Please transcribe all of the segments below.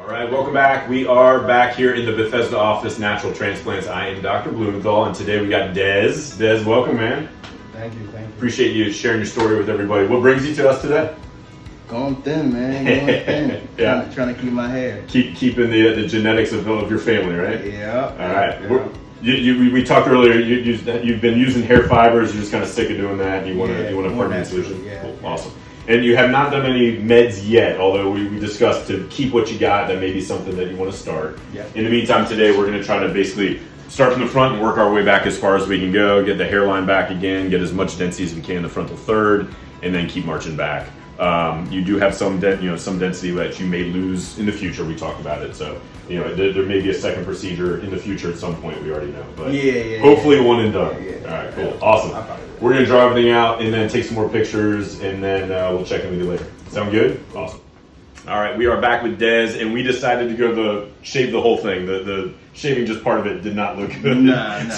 All right, welcome back. We are back here in the Bethesda office, Natural Transplants. I am Dr. Blumenthal, and today we got Des. Des, welcome, man. Thank you. Appreciate you sharing your story with everybody. What brings you to us today? Going thin, man. Going thin. Yeah. Trying to keep my hair. Keeping the genetics of your family, right? Yeah. All right. Yeah. We talked earlier. You've been using hair fibers. You're just kind of sick of doing that. And you want a permanent solution. Yeah. Cool. Awesome. And you have not done any meds yet, although we discussed to keep what you got. That may be something that you want to start. Yeah. In the meantime, today we're going to try to basically start from the front and work our way back as far as we can go. Get the hairline back again. Get as much density as we can in the frontal third, and then keep marching back. You do have some density that you may lose in the future. We talked about it, so there may be a second procedure in the future at some point. We already know, but hopefully one and done. Yeah. All right, cool, awesome. We're gonna draw everything out and then take some more pictures, and then we'll check in with you later. Sound good? Awesome. All right, we are back with Des, and we decided to go shave the whole thing. The shaving just part of it did not look good,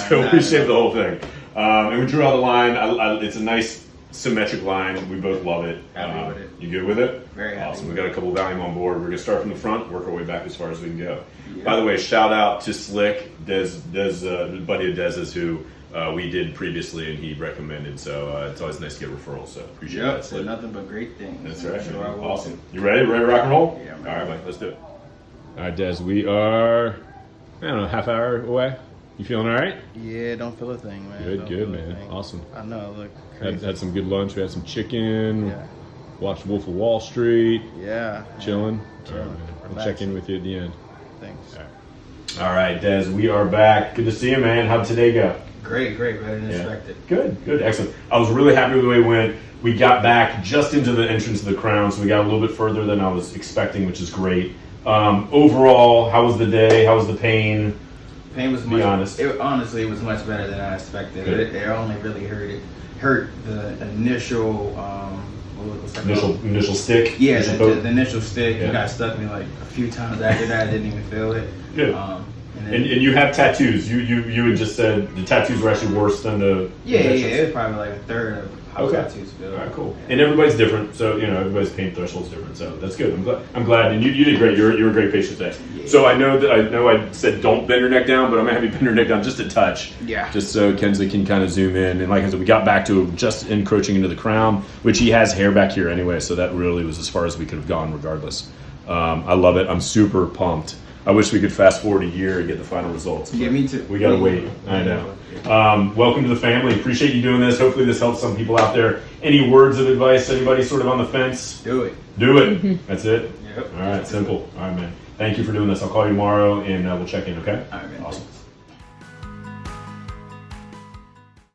so we shaved the whole thing, and we drew out the line. It's a nice symmetric line. We both love it. Happy with it. You good with it? Very happy. Awesome. We got a couple of volume on board. We're gonna start from the front, work our way back as far as we can go. Yep. By the way, shout out to Slick, Des, buddy of Dez's who we did previously, and he recommended. So it's always nice to get referrals. So appreciate that, Slick. Nothing but great things. That's right. Sure, awesome. You ready? Ready to rock and roll? Yeah. All right, Mike. Let's do it. All right, Des. We are, I don't know, half hour away. You feeling all right? Yeah, don't feel a thing, man. Good, man. Awesome. I know, look crazy. Had some good lunch. We had some chicken. Yeah. Watched Wolf of Wall Street. Yeah. Chilling. Chilling. All right, man. We'll check in with you at the end. Thanks. All right, Des, we are back. Good to see you, man. How'd today go? Great. Better than expected. Good, excellent. I was really happy with the way it went. We got back just into the entrance of the crown, so we got a little bit further than I was expecting, which is great. Overall, how was the day? How was the pain? Pain was honestly, it was much better than I expected. Good. It only really hurt the initial initial stick. Yeah, the initial stick. Yeah. It got stuck me like a few times after that. I didn't even feel it. Good. And you have tattoos. You had just said the tattoos were actually worse than the it was probably like a third of how tattoos feel. All right, cool. Yeah. And everybody's different, so everybody's pain threshold's different. So that's good. I'm glad. And you did great. You're a great patient today. Yeah. So I know I said don't bend your neck down, but I'm gonna have you bend your neck down just a touch. Yeah. Just so Kensley can kind of zoom in. And like I said, we got back to just encroaching into the crown, which he has hair back here anyway. So that really was as far as we could have gone, regardless. I love it. I'm super pumped. I wish we could fast forward a year and get the final results. Yeah, me too. We gotta wait. I know. Welcome to the family. Appreciate you doing this. Hopefully this helps some people out there. Any words of advice? Anybody sort of on the fence? Do it. Do it. That's it? Yep. All right, simple. All right, man. Thank you for doing this. I'll call you tomorrow and we'll check in, okay? All right, man. Awesome.